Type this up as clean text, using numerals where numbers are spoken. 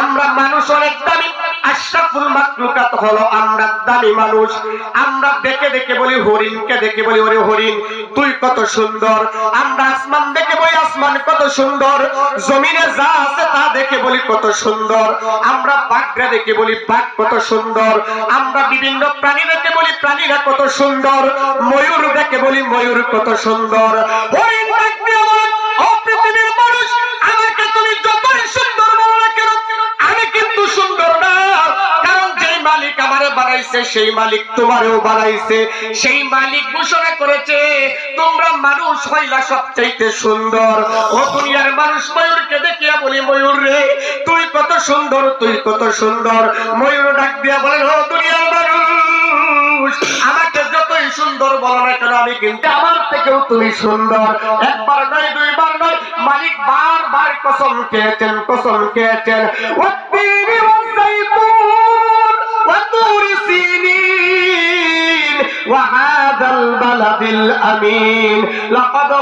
আমরা মানুষ অনেক দামি, আশরাফুল মাখলুকাত হলো আমরা দামি মানুষ। আমরা দেখে দেখে বলি হরিণকে দেখে বলি ওরে হরিণ তুই কত সুন্দর। আমরা আসমান দেখে বলি আসমান কত সুন্দর। জমিনে যা আছে তা দেখে বলি কত সুন্দর। আমরা বাঘরা দেখে বলি বাঘ কত সুন্দর। আমরা বিভিন্ন প্রাণী দেখে বলি প্রাণীরা কত সুন্দর। ময়ূর দেখে বলি ময়ূর কত সুন্দর। হরিণ দেখে বলি ও পৃথিবীর মানুষ আমাকে তুমি যতই সুন্দর বলো না কেন আমি কিন্তু সুন্দর না। কারণ যেই মালিক আমারে বানাইছে সেই মালিক তোমারেও বানাইছে। সেই মালিক ঘোষণা করেছে তোমরা মানুষ হইলা সবচাইতে সুন্দর। ও দুনিয়ার মানুষ ময়ূরকে দেখিয়া বলি ময়ূর রে তুই কত সুন্দর তুই কত সুন্দর। ময়ূর ডাক দিয়া বলে ও দুনিয়ার মানুষ আমাকে যতই সুন্দর বলো না কেন আমি কিন্তু আমার থেকেও তুমি সুন্দর। একবার নয় দুইবার নয় মালিক বারবার কসম খেয়েছেন কসম খেয়েছেন। ওয়াত্তিনি ওয়াজ্জাইতুন ওয়া তুরি সিনিন ওয়া হাযাল বালাদিল আমিন লাকাদ